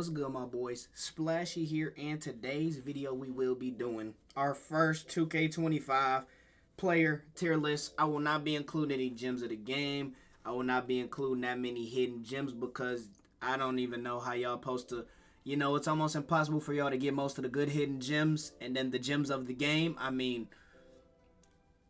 What's good, my boys? Splashy here, and today's video we will be doing our first 2K25 player tier list. I will not be including any gems of the game. I will not be including that many hidden gems because I don't even know how y'all supposed to, it's almost impossible for y'all to get most of the good hidden gems and then the gems of the game. I mean,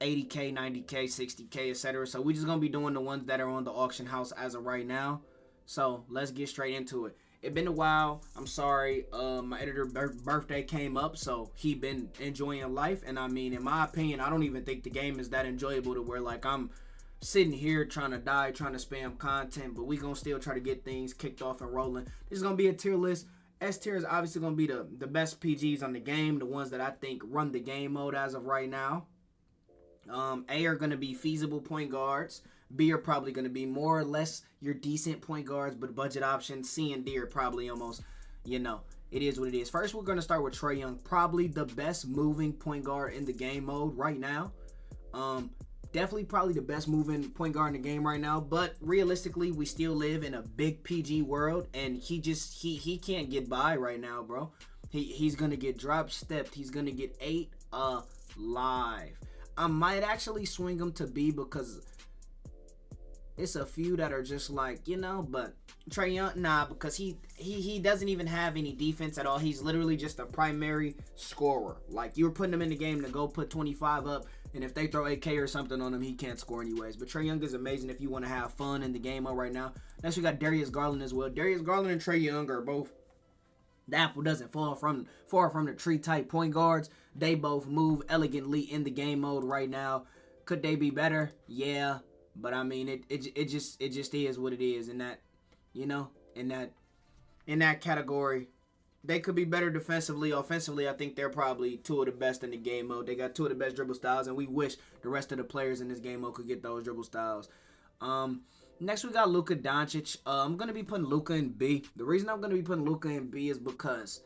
80k, 90k, 60k, etc. So we're just going to be doing the ones that are on the auction house as of right now. So let's get straight into it. It's been a while. I'm sorry. My editor birthday came up, so he been enjoying life. And I mean, in my opinion, I don't even think the game is that enjoyable to where like I'm sitting here trying to die, trying to spam content. But we gonna still try to get things kicked off and rolling. This is gonna be a tier list. S tier is obviously gonna be the best PGs on the game, the ones that I think run the game mode as of right now. A are gonna be feasible point guards. B are probably going to be more or less your decent point guards, but budget options. C and D are probably almost, it is what it is. First, we're going to start with Trae Young, probably the best moving point guard in the game mode right now. Definitely probably the best moving point guard in the game right now, but realistically, we still live in a big PG world, and he can't get by right now, bro. He's going to get drop stepped. He's going to get ate alive. I might actually swing him to B because it's a few that are just like, but Trae Young, nah, because he doesn't even have any defense at all. He's literally just a primary scorer. Like, you were putting him in the game to go put 25 up, and if they throw 8K or something on him, he can't score anyways. But Trae Young is amazing if you want to have fun in the game right now. Next, we got Darius Garland as well. Darius Garland and Trae Young are both, the apple doesn't fall far from the tree type point guards. They both move elegantly in the game mode right now. Could they be better? Yeah. But I mean, it just is what it is. In that, in that category, they could be better defensively. Offensively, I think they're probably two of the best in the game mode. They got two of the best dribble styles, and we wish the rest of the players in this game mode could get those dribble styles. Next we got Luka Doncic. I'm gonna be putting Luka in B. The reason I'm gonna be putting Luka in B is because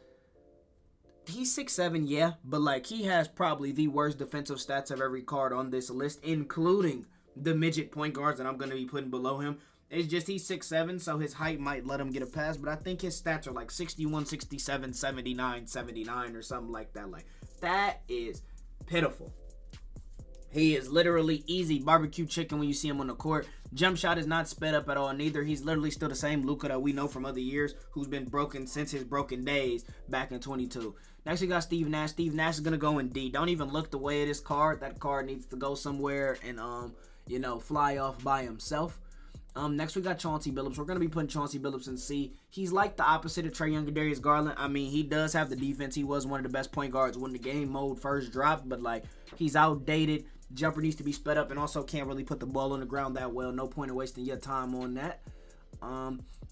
he's 6'7", yeah, but like he has probably the worst defensive stats of every card on this list, including the midget point guards that I'm going to be putting below him. It's just he's 6'7", so his height might let him get a pass, but I think his stats are like 61, 67, 79, 79 or something like that. Like, that is pitiful. He is literally easy barbecue chicken when you see him on the court. Jump shot is not sped up at all neither. He's literally still the same Luka that we know from other years, who's been broken since his broken days back in 22. Next, we got Steve Nash. Steve Nash is going to go in D. Don't even look the way of this card. That card needs to go somewhere and, fly off by himself. Next, we got Chauncey Billups. We're going to be putting Chauncey Billups in C. He's like the opposite of Trae Young and Darius Garland. I mean, he does have the defense. He was one of the best point guards when the game mode first dropped, but, like, he's outdated. Jumper needs to be sped up and also can't really put the ball on the ground that well. No point in wasting your time on that.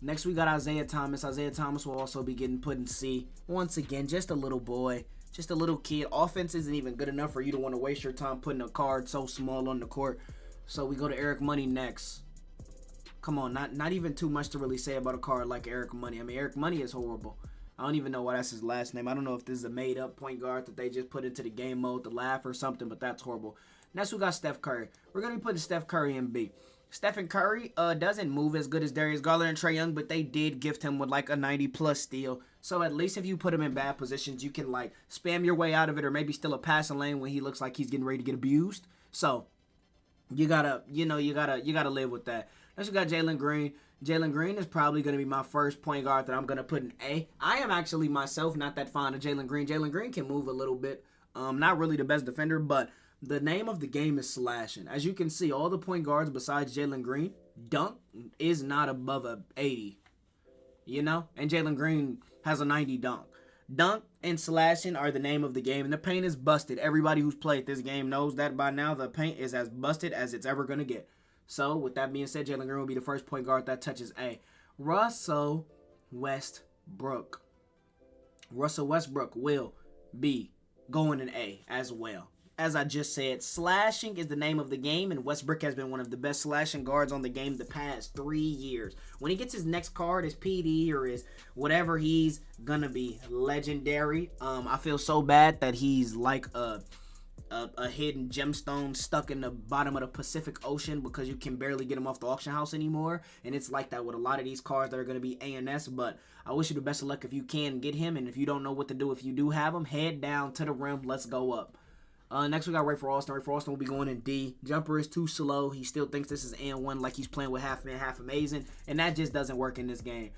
Next, we got Isaiah Thomas. Isaiah Thomas will also be getting put in C. Once again, just a little boy. Just a little kid. Offense isn't even good enough for you to want to waste your time putting a card so small on the court. So we go to Eric Money next. Come on, not even too much to really say about a card like Eric Money. I mean, Eric Money is horrible. I don't even know why that's his last name. I don't know if this is a made-up point guard that they just put into the game mode to laugh or something, but that's horrible. Next, we got Steph Curry. We're going to be putting Steph Curry in B. Stephen Curry doesn't move as good as Darius Garland and Trae Young, but they did gift him with like a 90-plus steal. So at least if you put him in bad positions, you can like spam your way out of it or maybe steal a passing lane when he looks like he's getting ready to get abused. So you gotta live with that. Next, we got Jalen Green. Jalen Green is probably going to be my first point guard that I'm going to put in A. I am actually myself not that fond of Jalen Green. Jalen Green can move a little bit. Not really the best defender, but the name of the game is slashing. As you can see, all the point guards besides Jalen Green, dunk is not above a 80. And Jalen Green has a 90 dunk. Dunk and slashing are the name of the game, and the paint is busted. Everybody who's played this game knows that by now. The paint is as busted as it's ever going to get. So, with that being said, Jalen Green will be the first point guard that touches A. Russell Westbrook. Russell Westbrook will be going in A as well. As I just said, slashing is the name of the game, and Westbrook has been one of the best slashing guards on the game the past 3 years. When he gets his next card, his PD or his whatever, he's gonna be legendary. I feel so bad that he's like a a hidden gemstone stuck in the bottom of the Pacific Ocean because you can barely get them off the auction house anymore. And it's like that with a lot of these cards that are going to be ANS. But I wish you the best of luck if you can get him. And if you don't know what to do, if you do have him, head down to the rim. Let's go up. Next we got Ray for Austin. Ray for Austin will be going in D. Jumper is too slow. He still thinks this is N1 like he's playing with half man, half amazing. And that just doesn't work in this game.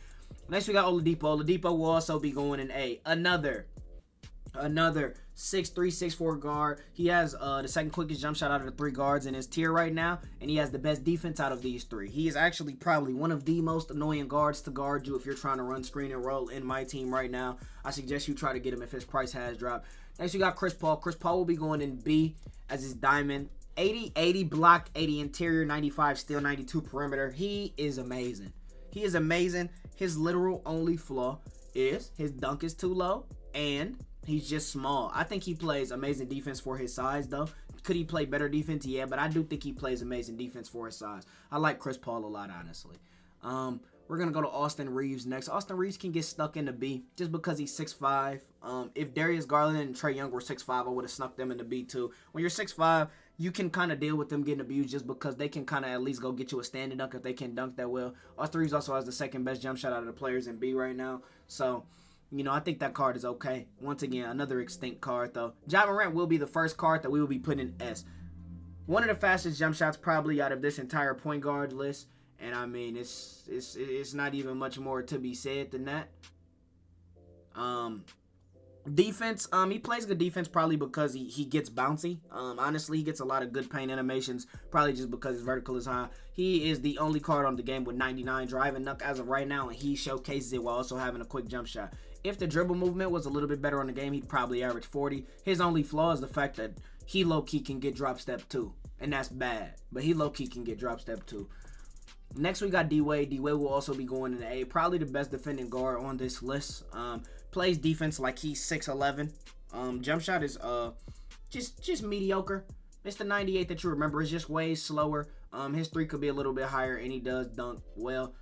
Next we got Oladipo. Oladipo will also be going in A. Another 6'3", 6'4" guard. He has the second quickest jump shot out of the 3 guards in his tier right now, and he has the best defense out of these 3. He is actually probably one of the most annoying guards to guard you if you're trying to run screen and roll in my team right now. I suggest you try to get him if his price has dropped. Next, you got Chris Paul. Chris Paul will be going in B as his diamond. 80 block, 80 interior, 95 steal, 92 perimeter. He is amazing. He is amazing. His literal only flaw is his dunk is too low, and he's just small. I think he plays amazing defense for his size, though. Could he play better defense? Yeah, but I do think he plays amazing defense for his size. I like Chris Paul a lot, honestly. We're going to go to Austin Reeves next. Austin Reeves can get stuck in the B just because he's 6'5". If Darius Garland and Trae Young were 6'5", I would have snuck them in the B too. When you're 6'5", you can kind of deal with them getting abused just because they can kind of at least go get you a standing dunk if they can dunk that well. Austin Reeves also has the second best jump shot out of the players in B right now. So, you know, I think that card is okay. Once again, another extinct card, though. Ja Morant will be the first card that we will be putting in S. One of the fastest jump shots probably out of this entire point guard list. And, I mean, it's not even much more to be said than that. Defense, he plays good defense probably because he gets bouncy. Honestly, he gets a lot of good paint animations probably just because his vertical is high. He is the only card on the game with 99 driving knuck as of right now, and he showcases it while also having a quick jump shot. If the dribble movement was a little bit better on the game, he'd probably average 40. His only flaw is the fact that he low-key can get drop step too, and that's bad. But he low-key can get drop step too. Next, we got D-Wade. D-Wade will also be going in the A. Probably the best defending guard on this list. Plays defense like he's 6'11". Jump shot is just mediocre. It's the 98 that you remember. It's just way slower. His 3 could be a little bit higher, and he does dunk well.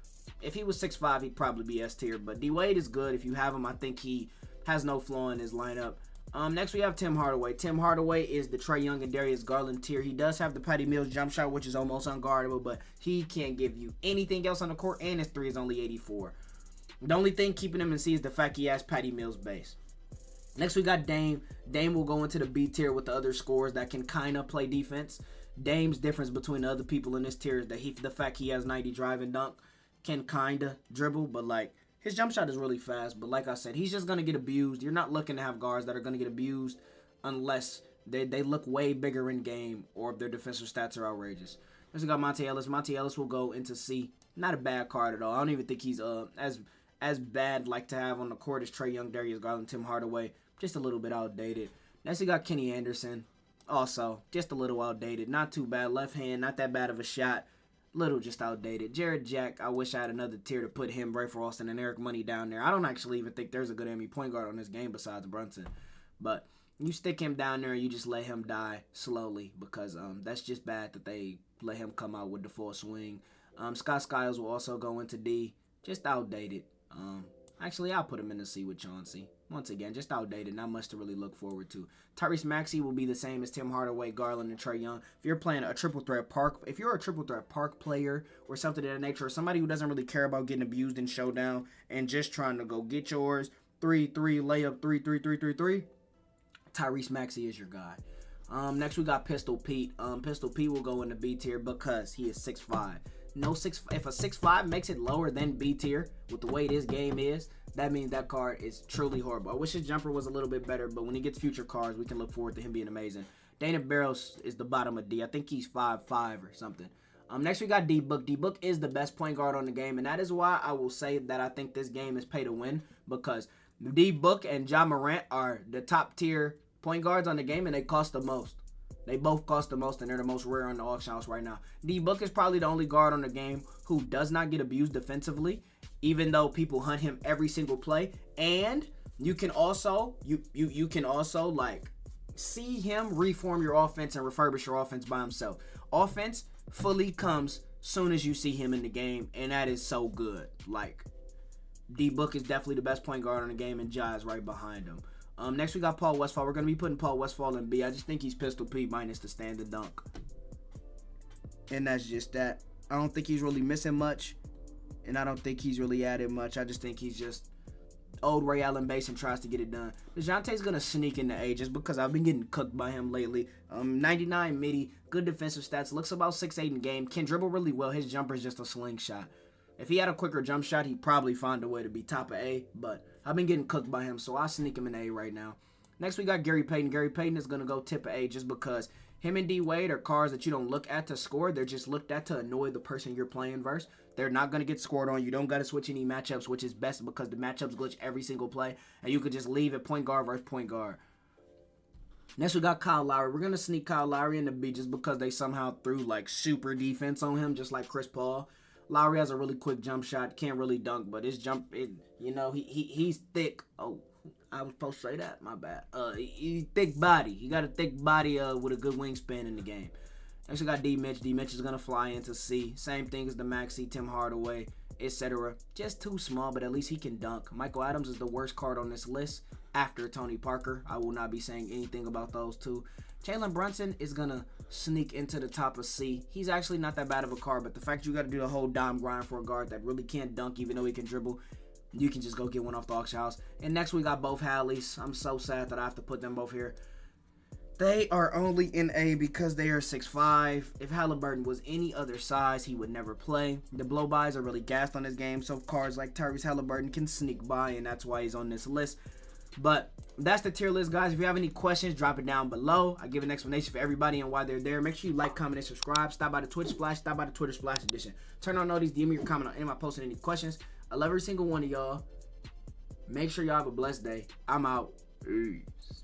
If he was 6'5", he'd probably be S tier. But D-Wade is good. If you have him, I think he has no flaw in his lineup. Next, we have Tim Hardaway. Tim Hardaway is the Trae Young and Darius Garland tier. He does have the Patty Mills jump shot, which is almost unguardable, but he can't give you anything else on the court, and his 3 is only 84. The only thing keeping him in C is the fact he has Patty Mills base. Next, we got Dame. Dame will go into the B tier with the other scorers that can kind of play defense. Dame's difference between the other people in this tier is that the fact he has 90 drive and dunk, can kind of dribble, but like, his jump shot is really fast, but like I said, he's just going to get abused. You're not looking to have guards that are going to get abused unless they look way bigger in game or if their defensive stats are outrageous. Next, we got Monte Ellis. Monte Ellis will go into C. Not a bad card at all. I don't even think he's as bad like to have on the court as Trae Young, Darius Garland, Tim Hardaway. Just a little bit outdated. Next, we got Kenny Anderson. Also, just a little outdated. Not too bad. Left hand, not that bad of a shot. Little just outdated. Jared Jack, I wish I had another tier to put him, Ray for Austin, and Eric Money down there. I don't actually even think there's a good NBA point guard on this game besides Brunson. But you stick him down there and you just let him die slowly because that's just bad that they let him come out with the full swing. Scott Skiles will also go into D. Just outdated. Actually, I'll put him in the C with Chauncey. Once again, just outdated. Not much to really look forward to. Tyrese Maxey will be the same as Tim Hardaway, Garland, and Trae Young. If you're playing a triple threat park, if you're a triple threat park player or something of that nature, or somebody who doesn't really care about getting abused in showdown and just trying to go get yours, 3-3 layup, 3-3-3-3-3, Tyrese Maxey is your guy. Next we got Pistol Pete. Pistol Pete will go in the B tier because he is 6'5". If a 6'5" makes it lower than B tier with the way this game is, that means that card is truly horrible. I wish his jumper was a little bit better, but when he gets future cards, we can look forward to him being amazing. Dana Barros is the bottom of D. I think he's 5'5" or something. Next we got D-Book. D-Book is the best point guard on the game, and that is why I will say that I think this game is pay to win, because D-Book and Ja Morant are the top tier point guards on the game, and they cost the most. They both cost the most, and they're the most rare on the auction house right now. D-Book is probably the only guard on the game who does not get abused defensively, even though people hunt him every single play. And you can also, you can also like see him reform your offense and refurbish your offense by himself. Offense fully comes soon as you see him in the game, and that is so good. Like, D-Book is definitely the best point guard on the game, and Ja is right behind him. Next we got Paul Westphal. We're going to be putting Paul Westphal in B. I just think he's Pistol Pete minus the standard dunk. And that's just that. I don't think he's really missing much. And I don't think he's really added much. I just think he's just old Ray Allen base and tries to get it done. DeJounte's going to sneak into A just because I've been getting cooked by him lately. 99 midi, good defensive stats, looks about 6'8" in game, can dribble really well. His jumper is just a slingshot. If he had a quicker jump shot, he'd probably find a way to be top of A, but I've been getting cooked by him, so I'll sneak him in A right now. Next, we got Gary Payton. Gary Payton is going to go tip of A just because him and D-Wade are cards that you don't look at to score. They're just looked at to annoy the person you're playing versus. They're not going to get scored on. You don't got to switch any matchups, which is best because the matchups glitch every single play, and you could just leave at point guard versus point guard. Next, we got Kyle Lowry. We're going to sneak Kyle Lowry in the B just because they somehow threw, like, super defense on him, just like Chris Paul. Lowry has a really quick jump shot. Can't really dunk, but his jump, he's thick. Oh, I was supposed to say that. My bad. He's thick body. He got a thick body with a good wingspan in the game. Next, we got D. Mitch. D. Mitch is going to fly into C. Same thing as the Maxey, Tim Hardaway, etc. Just too small, but at least he can dunk. Michael Adams is the worst card on this list after Tony Parker. I will not be saying anything about those two. Jalen Brunson is going to sneak into the top of C. He's actually not that bad of a card, but the fact you got to do the whole dime grind for a guard that really can't dunk even though he can dribble, you can just go get one off the auction house. And next we got both Halleys. I'm so sad that I have to put them both here. They are only in A because they are 6'5". If Halliburton was any other size, he would never play. The blow-bys are really gassed on this game, so cards like Tyrese Halliburton can sneak by, and that's why he's on this list. But that's the tier list, guys. If you have any questions, drop it down below. I give an explanation for everybody and why they're there. Make sure you like, comment, and subscribe. Stop by the Twitch Splash. Stop by the Twitter Splash Edition. Turn on notice. DM me your comment on any of my posts and any questions. I love every single one of y'all. Make sure y'all have a blessed day. I'm out. Peace.